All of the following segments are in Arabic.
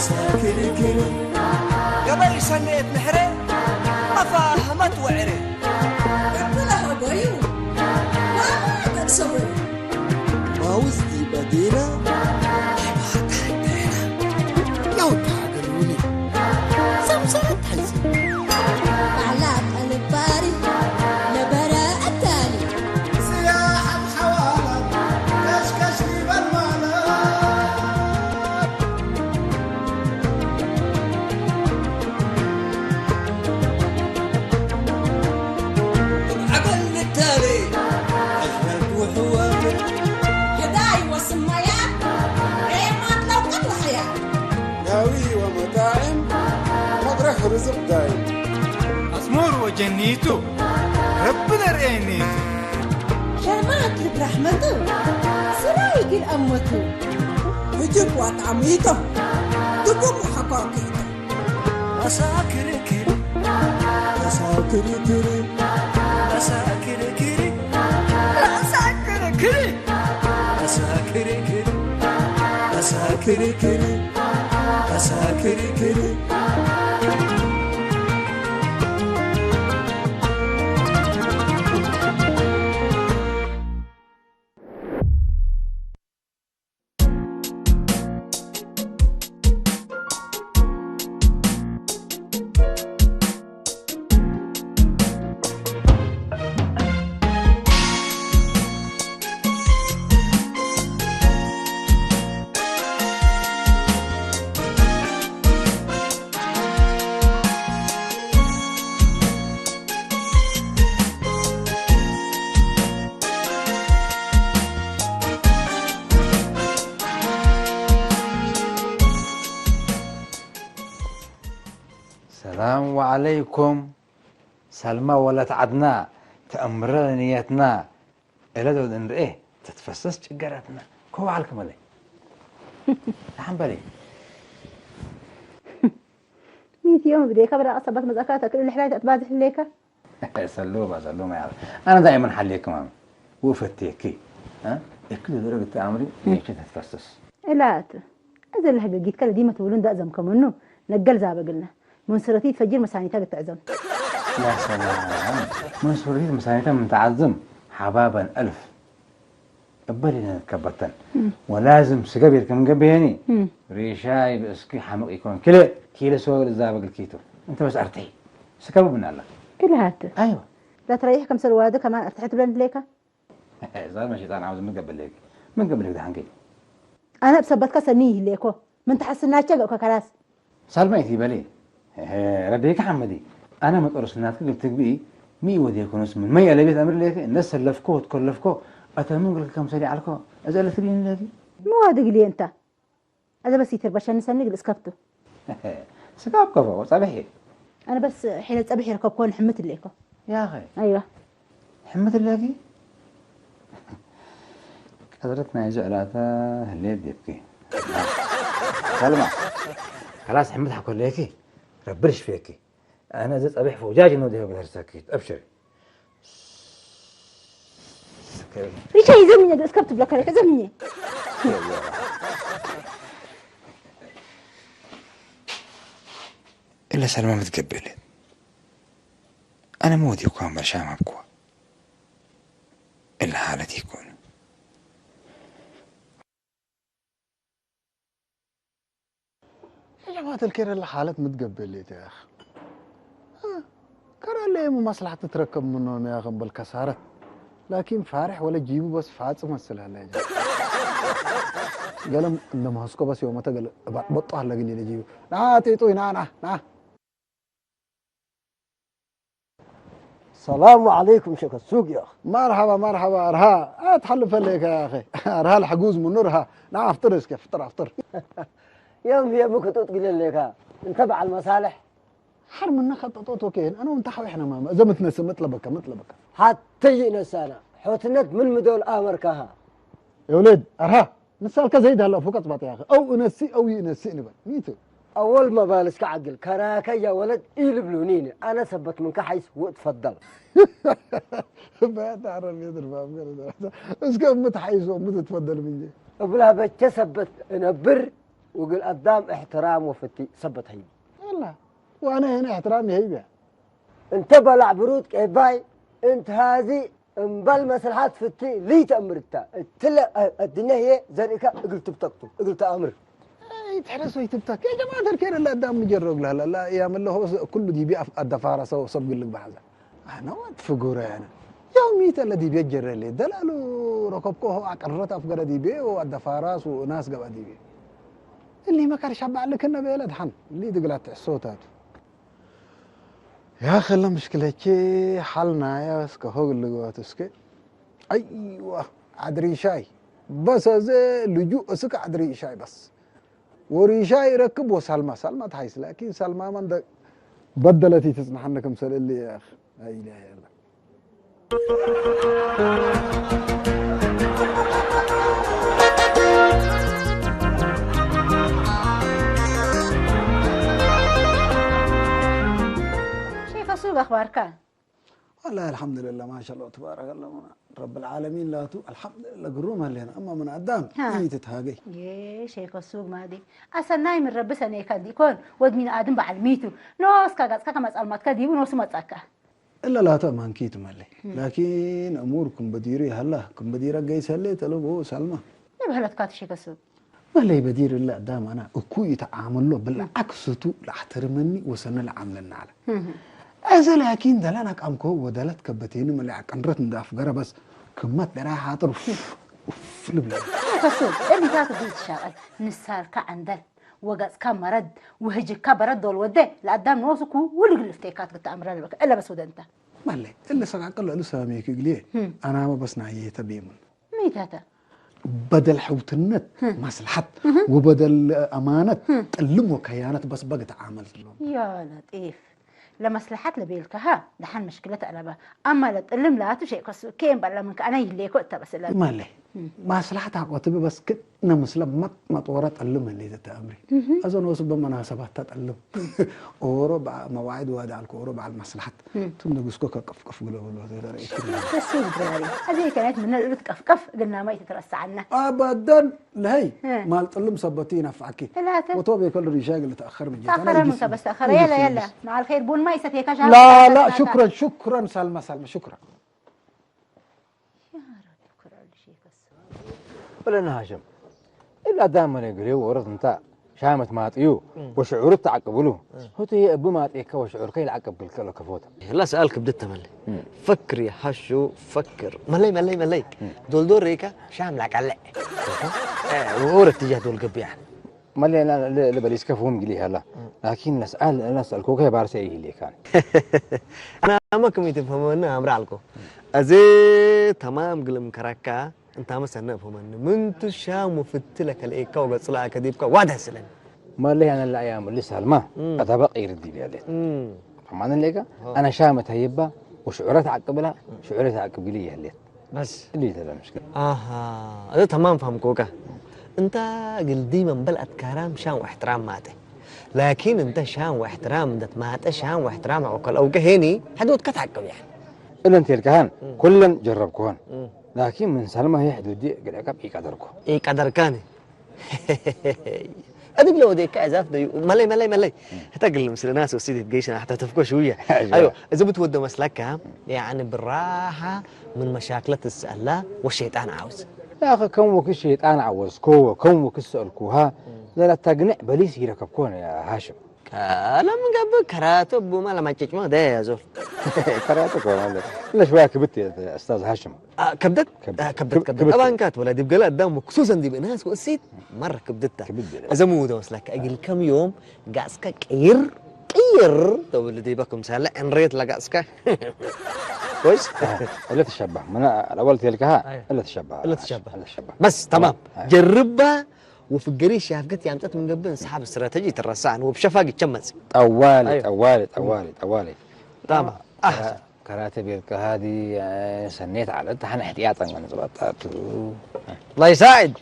ساكري كري قبل سنة نحري ما فاهمت وعري قبلها بيو ما تكسبوا ما وزدي بدينا ما تحدينا لو تعقلوني سمسرت حزين معلات الباري لبراء التالي سياحة حوالك كشكشني بالمالك عقل التالي أجمل وحوامل يداي وسميات عيمات لو قد وحياة ناوي ومطاعم مطرح رزق دايم أسمور وجنيتو ربنا رأيني شمات لك رحمته سرايك الأموتو هجب وطعميته دقم وحقاقيته مساكر كري مساكر كري مساكر كري مساكر كري مساكر كري مساكر كري مساكر كري السلام عليكم سلمى ولا تعدنا تأمرنا نيتنا إلا دود إن إيه تتفسس شجرتنا كوا عليكم عليه نحن بالي 100 يوم بدي كبر أصبت مذاكرتك كل الحلاية أتبادح ليك سلوبة يا أنا دائما حليكم عم وفتيكي ها كل درجة تعمري ليش تتفسس لا أزل لها جيت كلا ديما تقولون ده أزم كمنه نقل زابق قلنا منصرتي تفجر مسانيتها تعزم يا سلام منصرتي مسانيتها من تعزم حبابا ألف قبلنا كبتن ولازم سقبير كم قبيني ريشاي باسكي حمق يكون كيلو سوق الزابق الكيتو انت بس ارتحي سكبوا من الله كل هات ايوه لا تريح كم سلوادة كمان ارتحت بلند ليك زال ما شيطان عاوز من قبل ليك من قبل ليك ده حنقي أنا بسبت كسنيه ليكو من تحسن شقك كلاس سلميتي بلي رديك حمدي انا متقرص ناتك قلت بي مي ودي يكون اسم مي اللي بيت امر ليك الناس لفكو تكلفكو اتمنى لك كم سريع عليكم ازال ترين لك مو هذا قلي أنت هذا بس يتربشان نسني قل اسكبته سكاب كفو صباحي أنا بس حين تسبحي ركب كون حمت ليكو يا اخي أيوة حمد اللاقي قدرتنا جعلاتها هالليل يبكي سلمى خلاص حمد حكوا ليكي ربرش فيكي انا زيت ابيح فوجاج انه ده بهر ساكيت ابشري ليش يزمني قل اسكبت بلك عليك زمني الا سلمى متقبلت انا مودي يكون برشام بكوا الا حالتي يكون يا جماعة الكير اللي حالت متقبلت يا أخي كان لي مصلحة تتركب منهم يا أخي بالكسارة لكن فارح ولا جيبه بس فاتس مثلها لا يا قال إنما هسكو بس يوم تقل بطه لقي لي جيبه نا تيتوي نا السلام عليكم شيخ السوق يا أخي مرحبا أرها تحلف لك يا أخي أرها الحجوز من نورها نا أفطر كيف أفطر يوم هي بك تقول لك انتبع المصالح حرم النخ خططوت وكين أنا وأنت إحنا ما زمتنا مثل بك حتى نسانا حوتنت من مدول أمريكا يا ولد أرها نسال كزيد هلا فوق أصبط يا أخي أو نسي أو ينسيني بقى ميتو أول ما بالس كعقل كراكا يا ولد يلبلونيني أنا ثبت منك حيث وتفضل ما تعرف يضرب أفكار بس كم متحيز ومتتفضل مني أقولها بتثبت نبر وقل قدام احترام وفتي سبت هيبي والله وانا هنا احترامي هيبه. انت بلع برود كيفاي انت هذه مبل مسلحات فتي لي تأمرتها تلا الدنيا هي زرقة قلت بتكتب قلت أمر يتحرسوا يتبتك يا جماعه الخير اللي قدام مجرب لا يا من له كله دي بيقف الدفاره سو صب لك بحذا انا وقت فقوره انا يوميت الذي بيجر لي دلالو ركبكو عقرت افقر دي بي والدفاراس وناس قبا دي بي اللي ما كان شبع لك انه بيلد حن اللي تقلت الصوتات يا اخي لا مشكله شي حلنا يا اسك هو اللي جواتسك ايوه عدري شاي بس زي لجوء اسك عدري شاي بس وريشاي يركب وسلمى سلمى تحيس لكن سلمى من ده بدلتي تسمح انك مسل اللي يا اخي لا اله الا الله شيخ السوق اخبارك؟ والله الحمد لله ما شاء الله تبارك الله رب العالمين لا تو الحمد لله قرومها لنا اما من قدام هي تتهاجي يا شيخ السوق ما دي أصلا من رب سنة كان يكون ود من آدم بعلميته نوس كذا مسألة ما تكذب ونوس ما تأكل الا لا تمان كيت مالي لكن اموركم بديري هلا كم بديره جاي سلي تلو سلمى ما بهلت كات شيخ السوق ما لي بدير الا قدام انا اكو يتعامل له بالعكس تو لاحترمني وسنه لعملنا على أزل لكن دلانك أمكو ودلت كبتين ملي عقنرت نداف جرا بس كمات درا حاطر في البلاد كسوق اللي ذاك بيت شغل نسال كعندل وقص كمرد وهجي كبرد دول وده لقدام نوسكو واللي قلفتيكات قلت أمر لك إلا بس ودنت مالي اللي سقعك الله له ساميك قليه أنا ما بس نعيه تبيمن ميت هذا بدل حوتنت مصلحة وبدل أمانة تلمو كيانات بس بقت عاملت لهم يا لطيف لمصلحة لبيلك ها دحين مشكلة ألبا أما لتقلم لا تشيء كسو كين بلا منك أنا يلي كنت بس لا مالي مصلحتها قوتبي بس كنا مسلم ما طورت تقلم اللي تتأمري أظن وسب مناسبات تقلم أوروبا مواعيد وهذا على أوروبا على المصلحة ثم نقصك كف قلوا له بس براري هذه كانت من الأرض كف قلنا ما يتترسى عنا أبدا لهي ما تقلم سبتينا فعكي ثلاثة وطوبي كل الرجال اللي تأخر من تأخر منك بس تأخر يلا مع الخير بون ما يستيك لا شكرا سلمى شكرا يا رب شكرا لشيء كسو ولا نهاجم إلا دائما يقولوا ورد انت شامت ما طيو وشعور تعقبلوه هو تي ابو ما طيك وشعور كي العقب بالكل كفوت لا سألك بدت ملي فكر يا حشو فكر ملي دول ريكا شام لك علق وورد تجاه دول قبي يعني مالي انا اللي بليس كفهم قلي هلا لكن نسال كوكا بارسي اللي كان انا ما كم يتفهمون امر عليكم ازي تمام قلم كركا انت ما سنه فهمن من تشام وفتلك الايكا وقصلا كديبك وادها سلن مالي انا الايام اللي سالمه اتبقى يردي لي عليه فهمان اللي انا شامت هيبه وشعورات عقبلها شعورات عقب لي هليت بس اللي ده مشكله هذا تمام فهم كوكا انت قل ديما بلقت كلام شان واحترام ماته لكن انت شان واحترام دت ماته شان واحترام عقل او كهني حدود كتعقب يعني الا انت الكهان كلن جربكوهن لكن من سلمى هي حدود دي قلعكب يقدركو قدركاني ادق لو ديك ازاف دي ملي هتقل مثل ناس وسيدة جيشنا حتى تفكوا شويه ايوه اذا بتودوا مسلكها يعني بالراحه من مشاكلات السؤال والشيطان عاوز يا اخي كم وك الشيطان عوزكو كم وك سألكوها لا تقنع بليس يركبكون يا هاشم كلام قبل كراتب وما لما تجمع ده يا زول كراتك ولا شويه كبت يا استاذ هاشم كبدت طبعا كانت ولا دي بقى قدام خصوصا دي بناس وقسيت مره كبدتها اذا مو ده مسلك اجل كم يوم قاسك قير طب اللي دي بكم سهل انريت لقاسك كويس الا تشبه من الاول تلكها الا تشبه بس تمام جربها وفي القريش شافقت يعني من قبل اصحاب استراتيجيه الرسان وبشفاق يتشمس طوالي تمام كراتب هذه سنيت على امتحان احتياطا من زبطات الله يساعد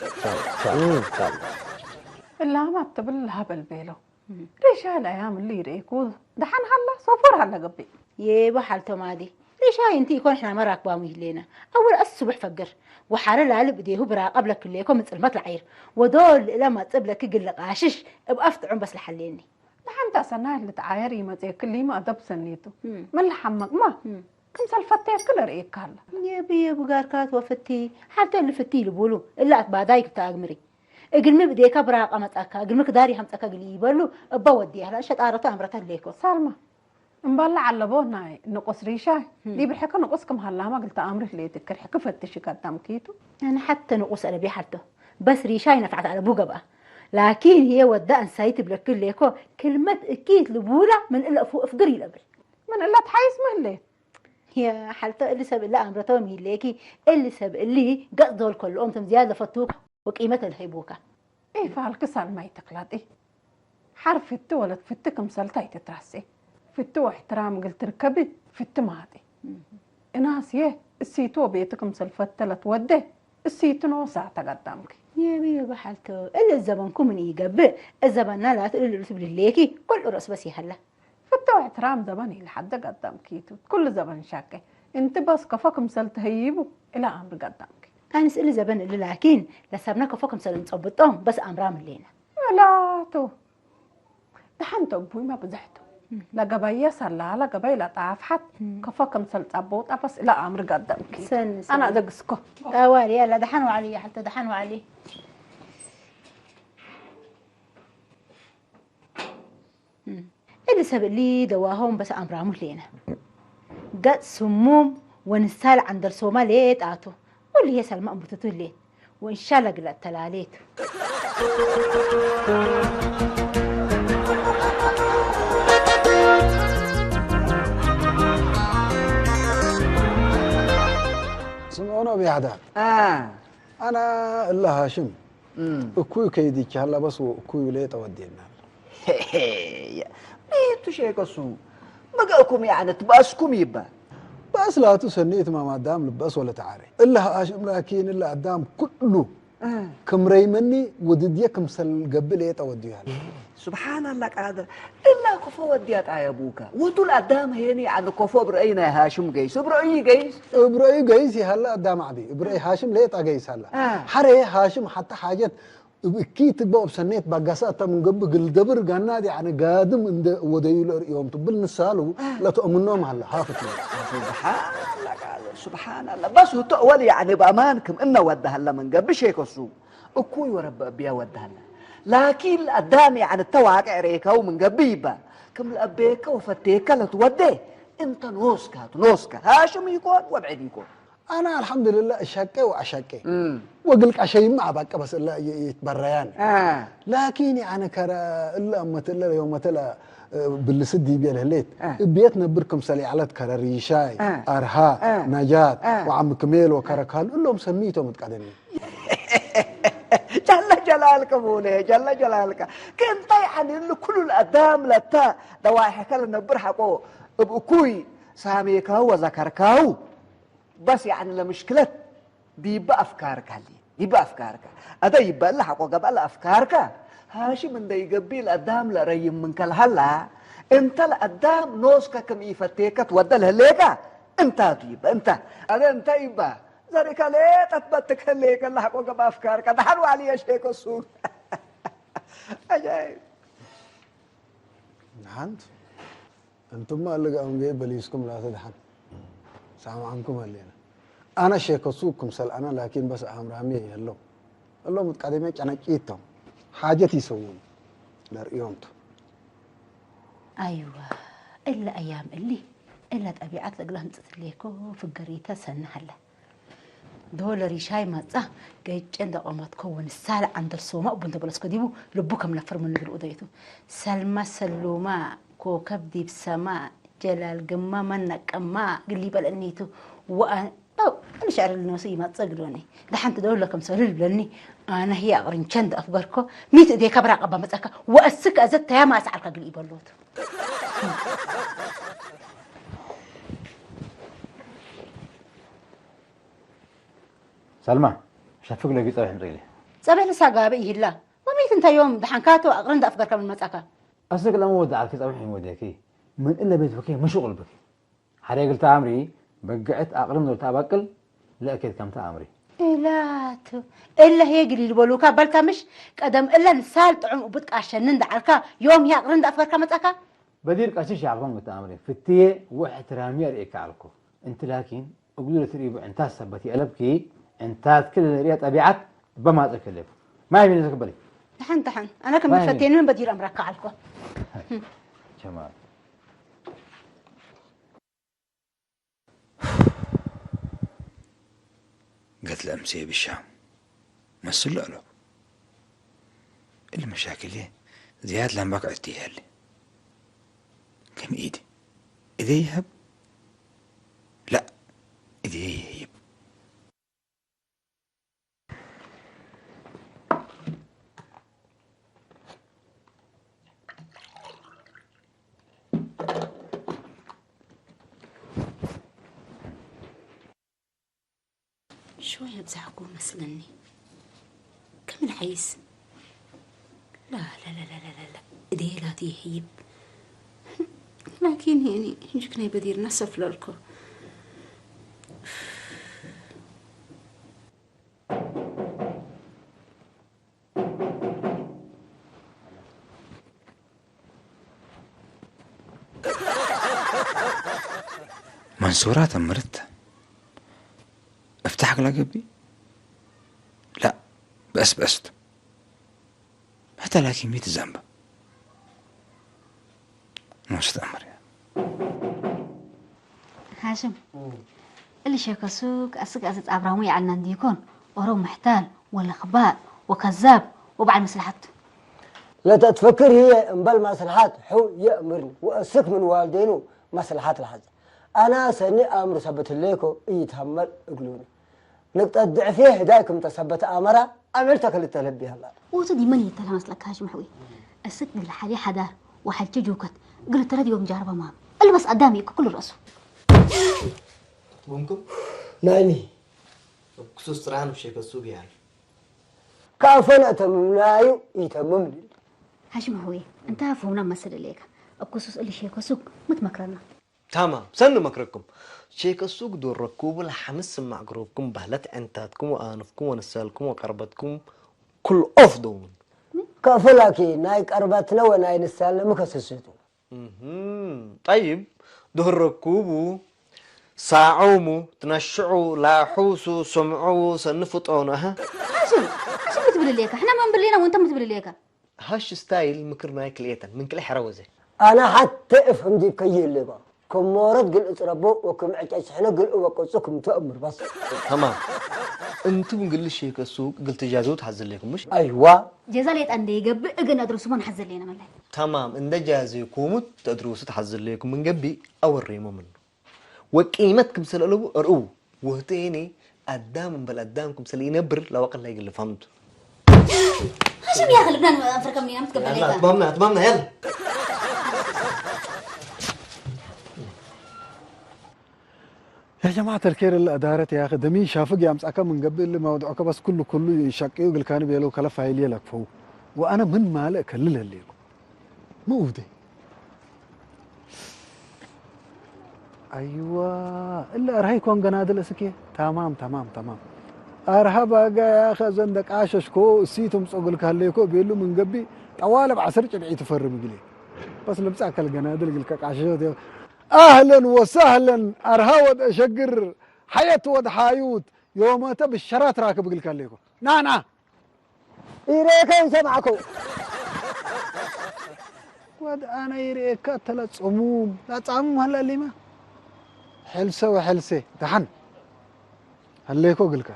إلا ما بتبلها بالبيلو رجال أيام اللي ريكوذ دحين هلا صفر هلا قبي يبا حالته مادي ريشاي انت يكون احنا مراك بامي لينا اول الصبح فجر وحار العلب بديه برا قبل كليكم مثل ما العير ودول لما تبلك يقول قاشش بأفتعون بس لحليني لحنت سنة اللي تعايري ما زي كل ما أدب سنيته من لحمك ما كم سالفتي كل رأيك هلا يا بي ابو قاركات وفتي حتى اللي فتي اللي بقولوا الا بعدايك تاغمري اقل ما بديك برا قمتك اقل ما كداري همتك قلي يبلو بوديها لا شط ارته امرتها ليكو سالمة مبلع على بونا نقص ريشاي دي بالحكا نقصكم هلا ما قلت امرك ليه تذكر حكا فتشي قدام كيتو انا حتى نقص انا بحالته بس ريشاي نفعت على ابوها بقى لكن هي ودا نسيت بلك ليكو كلمه اكيد لبولا من الا فوق افقري القبل من الا تحيس مهلي يا حالته اللي سب الله امرته ميليكي اللي سب اللي قصدوا الكل امتم زياده فتوك وقيمتها الهيبوكا ايه فالكسر ما يتقلد ايه حرف التولد في التكم سلتاي تترسي في التو احترام قلت ركبي في التمادي ناس يه السيتو بيتكم سلفتلة وده السيتنو ساعة قدامك يا بيه بحالته اللي الزبنكم من يقبل الزبن لا تقول اللي رسب ليكي كل رأس بس يهلا في التو احترام زبني لحد قدامك كل زبن شاكي انت بس كفاكم سلتهيبو الى امر قدامك انا اسال زبن اللي لكن لسبنا كفاكم سلنصبطهم بس امرام لينا لا تو دحنت ابوي ما بزحته لا قبايا سلا لا قبايا طاف حد كفاكم سلصبوط بس الى امر قدامك انا ادقسكو اوالي يلا دحنوا علي حتى دحنوا علي اللي سبق لي دواهم بس امرامو لينا قد سموم ونسال عند الصومال ليت اتو واللي هي سلمى امبتتو ليه وان شاء الله قلت تلاليت سمعونا بيعدا انا الله هاشم اكوي كيديك هلا بس اكوي ليه تودينا انتو شيكسو بقاكم يعني تباسكم يبا بس لا تسنيت ما دام لبس ولا تعاري الا هاشم لكن الا قدام كله كم ريمني ودديكم سل قبل ايه توديها سبحان الله قادر الا كفو وديات يا ابوك ودول قدام هيني عن كفو براينا يا هاشم جيس براي جيس هلا قدام عدي براي هاشم ليه تاجيس هلا حري هاشم حتى حاجات كي تبقى بسنيت بقاسات من قبل الدبر قنادي يعني قادم عند وديل يوم تبل نسالو لا تؤمنهم هلا حافظ سبحان الله قادر سبحان الله بس هو تقول يعني بامانكم انه ودها هلا من قبل شيء كسو اكوي ورب بيا ودها هلا لكن قدام يعني التواقع ريكا ومن قبيبه كم الابيك وفتيك لا تودي انت نوسكا هاشم يكون وابعد يكون انا الحمد لله اشكي واشكي وقلك عشي مع بقى بس الا يتبريان لكن يعني كرا الا امتلا يوم تلا بالسدي بيا ليت بيتنا بركم سلي على كرا ريشاي ارها نجات وعم كميل وكركال كلهم سميتهم متقدمين جل جلالك بولي جل جلالك كنت يعني كل الادام لتا دواحك لنا برحقو ابكوي ساميك هو ذكركاو بس يعني لمشكلة دي بأفكارك هلي دي بأفكارك هذا يبقى لها حقوق قبل أفكارك هاشي من ده يقبل الأدام لريم من كل هلا انت الأدام نوسك كم يفتيك تودلها ليك انت يبقى انت هذا انت يبقى ذلك ليه تثبتك ليك لها حقوق قبل أفكارك ده حلو علي شيك السوق عجائب نحنت انتم ما اللي قاموا بليسكم لا تدحن سلام عنكم هلينا انا شيخ سوقكم سل انا لكن بس امر عمي يلو الله متقدمه عنقيتهم حاجتي يسوون لريومته ايوه الا ايام الا طبيعه لقلهم تتليكو في قريته سنه هلا دول ريشاي مصا جيجن دقمت كون السال عند الصوماء بنت بلسكو ديبو لبكم نفر من بالوديتو سلمى سلوما كوكب دي بسماء جلال قمة منك أما قلي بلنيتو وأنا أنا شعر النوسي ما تصقلوني دحنت دول لكم سؤال بلني أنا هي أغرين كند أفكاركو ميت دي كبر عقبة مسكة وأسك أزت يا ما أسعرك قلي بلوتو سلمى شافك لقيت صباح مطيلي صباح لسا قابئه الله وميت انت يوم دحنكاتو أغرين أفكارك من مسكة أصدق لما ودع على صباح موديكي من إلا بيت بكي مشغول بكي حريق قلت عمري بقعت أقرم دول تابقل لا أكيد كم تأمري إلا هي قليل بلوكا بلتا مش قدم إلا نسال طعم وبدك عشان ندعركا يوم يا قرن أفكار كم تأكا بدير كاشيش يعرفون تأمري في التيه واحترامي رأيك علىكم أنت لكن أقول تريب أنت سبتي قلبكي أنت كل ريات أبيعك بما تكلف ما يبين تقبلي تحن أنا كم فتينين بدير أمرك علىكم جمال قلت الأمسية بالشام مسؤول له المشاكل ليه زياد لما بقعد تيهالي كم إيدي إيدي يهب لا إيدي يهيب شوية بزعقوا مثلني كم العيس لا لا لا لا لا لا إيدي لا تيهيب لكن يعني يجيكني بدير نسف للكو منصورات أمرتها افتحك لقبي لا بأست حتى لكن ميت الزنبة نوشت أمر هاشم اللي شيك سوق أسق أسد أبراهيم على ننديكون وهو محتال ولا خباء وكذاب وبعد مصلحته لا تتفكر هي مبل مصلحات حو يأمرني وأسك من والدينه مصلحات الحج أنا سني أمر سبت ليكو يتحمل أقولوني نقطة ضعفيه هدايكم تثبت أمره عملتك اللي تلبيها الله وتدي من يتلمس لك هاشم حوي السك الحالي حدا وحججوكت قلت ترى يوم جاربه مام اللي بس قدامي كل رأسه ممكن ناني بخصوص ترانو شيك السوق يعني كافنا تممنايو يتممني هاشم حوي انت فهمنا مسألة ليك بخصوص اللي شيك السوق متمكرنا تمام سنو مكركم شيك السوق دور ركوب الحمس مع جروبكم بهلت انتاتكم وانفكم ونسالكم وقربتكم كل افضل كافلاكي نايك أربعتنا وناي نسالنا مكسسيتو طيب دور ركوبو ساعومو تنشعوا لاحوسوا سمعوا سنفطعونا ها هاشم بتبلي ليك احنا ما نبلينا وانت بتبلي ليك هاش ستايل مكرنا كليتا من كل حروزه أنا حتى أفهم دي كي اللي بقى كم مورد قل أتربو وكم عجاج حنا قل وقصكم تأمر بس تمام انتم قل شيك السوق قلت جازو تحزل لكم مش أيوة جزاليت عندي قبل اجن ادرسوا ما نحزل لنا مالله تمام ان جازيكم تدرسوا تحزل لكم من قبي او الريمو منه وقيمتكم سلالو ارؤوا وهتيني قدام بالقدامكم سلي نبر لو اقل هيك اللي فهمته هاشم يا اخي لبنان افريقيا منين متقبل يلا تمامنا يلا يا جماعة الخير اللي أدارت يا أخي دمي شافق يا مسأكا من قبل اللي ما ودعوك بس كله يشقي وقل كان بيلو كلف هايلي لك فهو وأنا من مالك كللها ليكم مو ودي أيوة إلا أرهي كون قنادل أسكي تمام أرهبا يا أخي زندك عاششكو سيتم صقل كهليكو بيلو من قبل طوالب عصر جمعي تفرم قلي بس لبساك القنادل قلك عاششو أهلا وسهلا أرهاود أشقر حياة ود حايوت يوم تبي الشرات راكب قلك ليكو نانا إيريكا يسمعكو ود أنا إيريكا ثلاث عموم لا تعمم هلا اللي ما حلسة وحلسة دحن هليكو قلك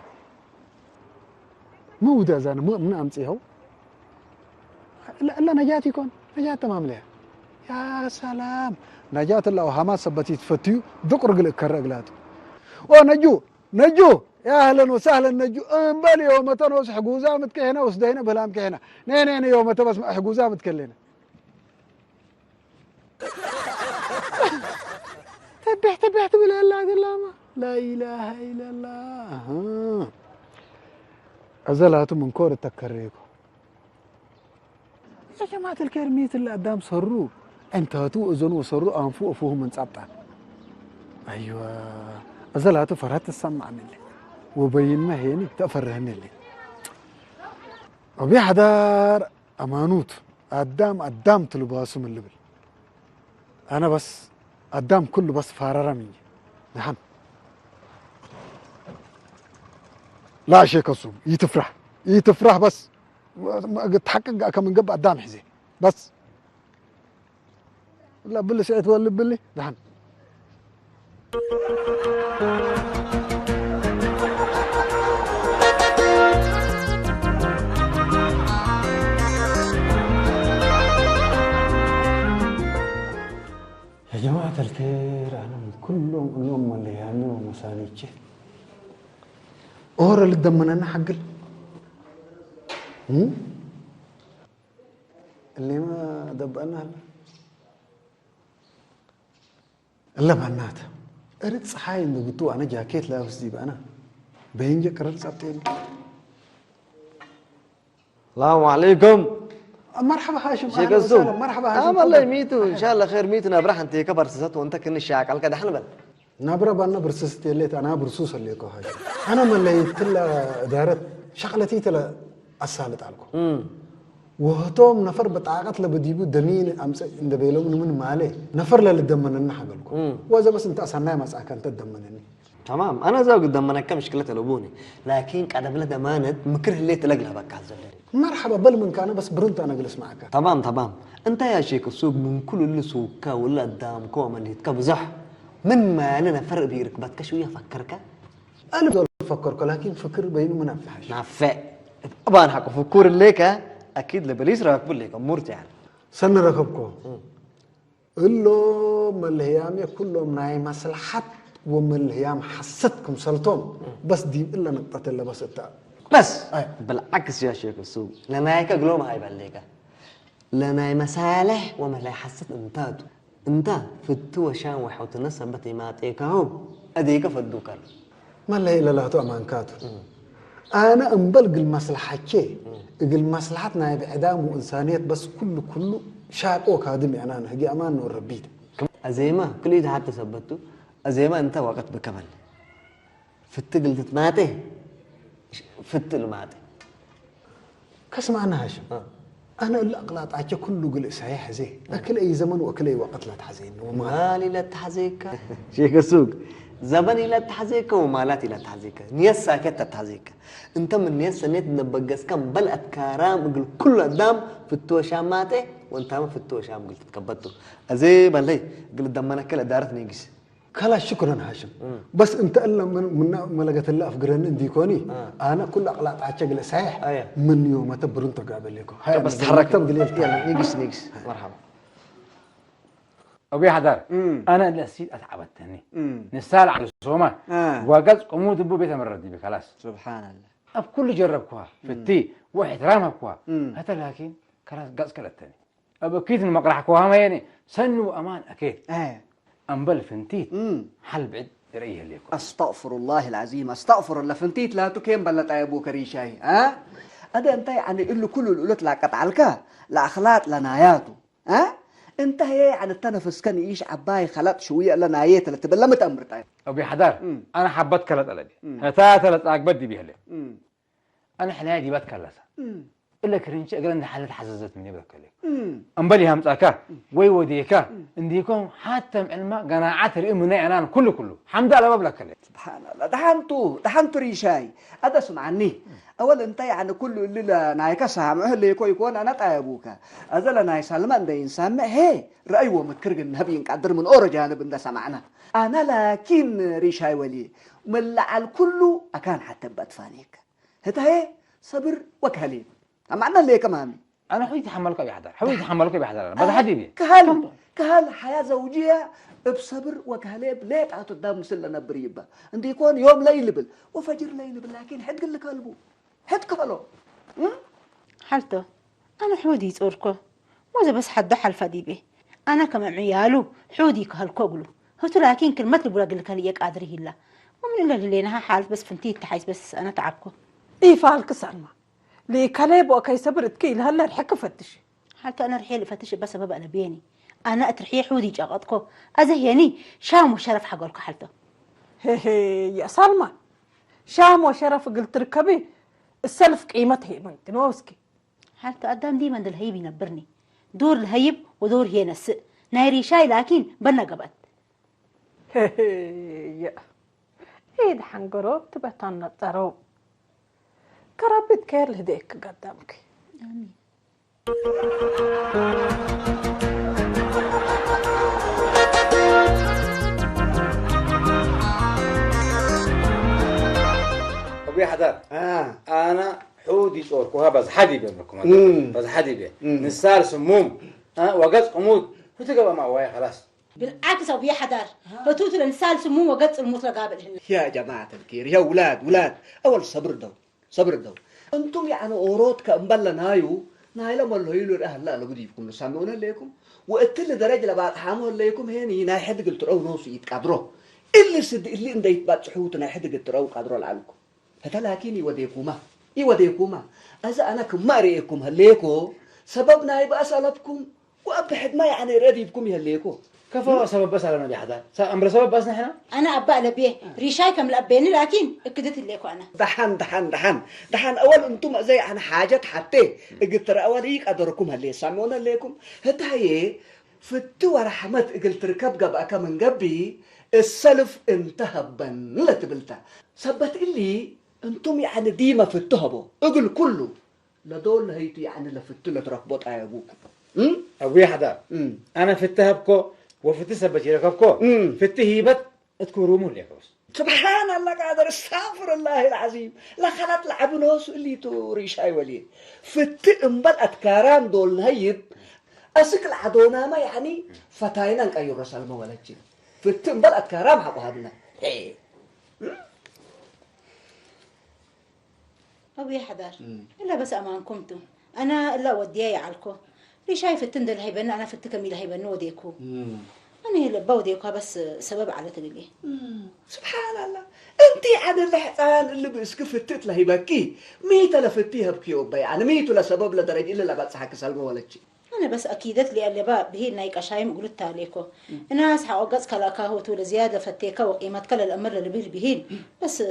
مو ده زان من أمسيه لا نجاتي كون نجات تمام ليه يا سلام نجات الله وهما سبتي تفتيو ذكر قلك كرقلات نجو يا اهلا وسهلا نجو امبالي يوم تنوس حجوزا متكهنا وسدينا بلام كهنا نين يوم تبس حجوزا متكلنا تبحت بلا الله لا اله الا الله ازلاتو من كور تكريكو يا جماعه الكرميت اللي قدام صروا انت هاتو اذن وصروا انفو افوهم من صبطان ايوه أزلها فرهت تسمعني لي وبين ما هيني تفرهني لي أبي حدار أمانوت قدام تلباسه من اللبل أنا بس قدام كله بس فاررة مني نعم لا شيء كصوم يتفرح بس تحقق كم من قبل قدام حزين بس لا بالله سعيت ولا بالله نعم يا جماعة الخير أنا من كلهم اليوم اللي يعني ومسانيتي أورا اللي دمنا حقل اللي ما دبقنا إلا بنات أريد صحاي إنه قلتوا أنا جاكيت لابس دي أنا بينجا كرر سبتين السلام عليكم مرحبا هاشم شيخ السوق مرحبا هاشم والله يميتوا ان شاء الله خير ميتوا نبرح انت كبر سست وانت كن الشاك على كده حنبل نبرة بنا برسست اللي انا برسوس اللي كو هاشم انا من اللي تلا دارت شغلتي تلا اسالت عليكم وهتوم نفر بطاقت لبديبو دمين امس عند بيلوم من مالي نفر للدمن حقلكم واذا بس انت اسناي مساك انت تدمنني تمام انا زوج دمنا كم مشكله لبوني لكن قاعد بلا دمانه مكره اللي تلقلها بك عزلري مرحبا بل من كان بس برنت انا اجلس معك تمام انت يا شيخ السوق من كل اللي سوقك ولا قدامك من يتكبزح من ما لنا فرق بيركبتك شويه فكرك انا بدي افكرك لكن فكر بينه ما نفعش نافع طبعا حق فكور ليك اكيد لبليس راكب لك امورتي يعني سن ركبكم اللو ملهيام كلهم ناي مصلحه وملهيام حستكم سلطون بس دي الا نقطه اللي بس بس بالعكس يا شيخ السوق لنا هيك قلوم هاي بالليقه لنا مصالح وما لا حسيت انت فتو شان وحوت نسبتي ما تيكاو اديك فدوكر ما لا الا لا تو امانكات انا انبلق المصلحه شيء المصلحتنا باعدام وانسانيه بس كله شاقو كادمي انا هجي امان وربيت ازيما كل ده حتى ثبتوا ازيما انت وقت بكمل فتقل تتماته فتل ماتي كسمع انا هاشم انا اللي اقلاط عجه كله قل صحيح زي اكل اي زمن واكل اي وقت لا تحزين ومالي لا تحزيك شيخ السوق زمني لا تحزيك ومالاتي لا تحزيك نيس ساكت تحزيك انت من نيس نيت نبقس كم بل اتكارام قل كل قدام في التوشام ماتي وانت ما في التوشام قلت تكبتوا ازي بالله قل دمنا كلا دارت نيجس كلا شكرا هاشم بس انت الا من لقيت الله افقرن عندي كوني انا كل اقلاط عجل صحيح من يوم تبرن تقابل لكم بس تحركت يلا نيجس مرحبا ابي حدار انا اللي اسيد اتعبتني نسال على الصومه وقد قمود ابو بيت مردي بخلاص سبحان الله اب كل جربكوها فتي واحترامكوها حتى لكن خلاص قص كلتني ابو اكيد المقرحكوها ما يعني سنوا امان اكيد أنبل فنتيت حل بعد رأيه ليكم أستغفر الله العظيم أستغفر الله فنتيت لا تكيم بلت أبو كريشاي أده أنت يعني إلو كل الأولاد لا قطعلك لا أخلاق لناياته أنت هي يعني التنفس كان يعيش عباي خلط شوية لنايات اللي تبلا متأمر طيب أبي حدار أنا حبت كلت على دي هتا ثلاث أقبدي بيها لي أنا حلاجي بتكلسها إلا كرنش أقول إن حالة حززت مني بذكرك أمبلي هم تأكا ويوديكا إنديكم حتى علما قناعات الإمناء أنا كله حمد الله ببلك عليه سبحان الله دحنتو ريشاي هذا سمعني أول أنت يعني كل اللي نايكا سامع اللي يكون أنا تأبوك أزل ناي سلمان ده إنسان هي رأيه متكرج النبي قدر من أورجان بنده سمعنا أنا لكن ريشاي ولي ملع الكل أكان حتى بدفانيك هي صبر وكهلين معناه ليه كمان انا حاولت اتحملك بحذر حاولت اتحملك بحذر بس حديدي كهل حياه زوجيه بصبر وكهليب ليه تعطوا قدام مسلنا بريبه عندي يكون يوم ليلبل وفجر ليلبل لكن حد قال لك قلبه حد قالوا حالته انا حودي صوركو وإذا بس حد حلفة دي به أنا كم عيالو حودي كهالكوغلو هو لكن كلمة البراق اللي كان يك قادره الله ومن اللي لينها حالف بس فنتي تحيس بس أنا تعبكو إيه فالك سلمى ليه كلاب وكي صبرت كيل هلا رحك فتش حتى أنا رحيل فتش بس بابا أنا بيني أنا أترحي حودي جاقتكو أزهيني شام وشرف حقولك حالته هي يا سلمى شام وشرف قلت ركبي السلف قيمته ما تنوسكي حتى قدام دي من الهيب ينبرني دور الهيب ودور هي نس نايري شاي لكن بنا قبت هي هيد حنقرب تبقى تنطرو كربت كير لهديك قدامك آمين. أبوي حدار أنا حودي صوركوها بس حدي بينكم بس حدي بيه نسال سموم وقص قمود وتقبل مع ويا خلاص بالعكس أبوي حدار فتوت الإنسان سموم وقص المطلق قابل يا جماعة الخير يا ولاد أول صبر دو أنتم يعني أورود كأمبلا نايلا مالهيلو الأهل لا لقديفكم نسمعون لكم وقتل درجة لبعض حامل لكم هني ناي حد قلت رو نوص يتقدروا اللي صد اللي انديت بعد صحوت ناي حد قلت رو قدروا لعنكم فتلاكين يوديكوما أذا أنا كم أريكم هليكو سببنا يبقى أسألبكم وأبحد ما يعني رديبكم يهليكو كفوا سبب بس على نبي حدا أمر سبب بس نحن أنا أبقى لبيه ريشاي كم لأبيني لكن أكدت ليكو أنا دحان أول أنتم زي عن حاجة حتى قلت أول هيك أدركم هلي سامعونا ليكم هتاي فتو رحمة قلت ركب قبأ كمن قبي السلف انتهبن لا تبلتا سبت اللي أنتم يعني ديما فتهبوا اقل كله لدول هيتو يعني لفتو لتركبوت أيابوكم أبوي حدا أنا فتهبكو وفتسبت يركبكو فتهيبت تكونوا ليكوس سبحان الله قادر استغفر الله العظيم لا خلت لعبنوس اللي توريش هاي ولي فتئم أتكاران دول هيب أسك العدونا ما يعني فتاينا أي رسول ما ولدين فتئم أتكاران حقو هذنا أبوي حدار إلا بس أمانكمتو أنا لا ودياي علىكو لي شايف التندل هيبن أنا في التكميل هيبن وديكو أنا اللي بوديكو بس سبب على تلقيه سبحان الله أنتي عن الحسان اللي بيسكف التت لهيبكي ميت لفتيها بكيوبا يعني ميت لسبب لدرجة إلا لا بتصحك سلمى ولا شيء أنا بس أكيدت لي اللي بقى به نايك أشايم قلت عليكو الناس حقوقت كلاكا هو طول زيادة فتيكا وقيمة كلا الأمر اللي بهين بس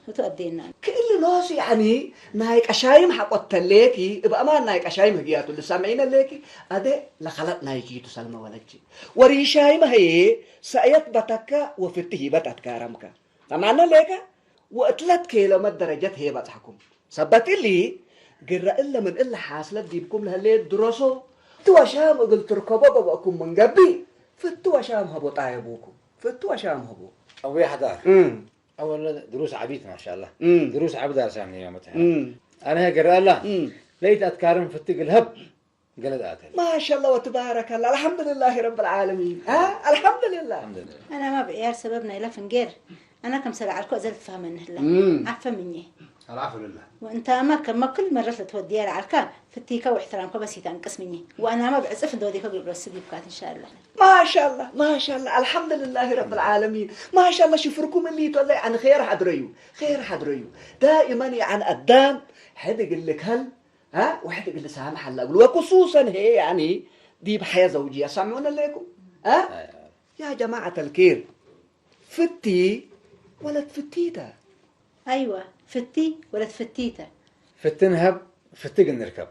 هتؤدينا كل ناس يعني نايك أشايم حقوقت ليكي يبقى ما نايك أشايم هجياتو اللي سامعين ليكي أده لخلت نايكي تسلمى ولا شيء وريشايم هي سأيت بتكا وفتيه بتتكارمك سمعنا ليكا وقتلت كيلومتر درجات هي بتحكم سبت اللي قرأ إلا من إلا حاصلت ديبكم لهالليل درسوا فتوا شام قلت ركبوا باباكم من قبي فتوا شام هبو طايبوكم فتوا شام هبو أبوي حدار أول دروس عبيد ما شاء الله دروس عبد رسامني يوم أنا قرأ الله ليت أتكارم فتق الهب قلت آتل ما شاء الله وتبارك الله الحمد لله رب العالمين الحمد لله أنا ما بعيار سببنا إلا فنجير أنا كم سنة عالكو أزلت فهمن هلا عفا مني العفو لله وأنت ما كل مرة توديها على الكام فتيكا واحترامك بس يتنقص مني وأنا ما بعزف دوديك قبل السبيب كات إن شاء الله ما شاء الله الحمد لله رب العالمين ما شاء الله شوفركم اللي تولي عن خير حدريو دائما عن قدام حد يقول لك هل واحد يقول لك سامح الله وخصوصا هي يعني دي بحياة زوجية سامعونا لكم يا جماعة الخير فتي ولا تفتيتا أيوة فتي ولا تفتيتا فتنهب فتق نركب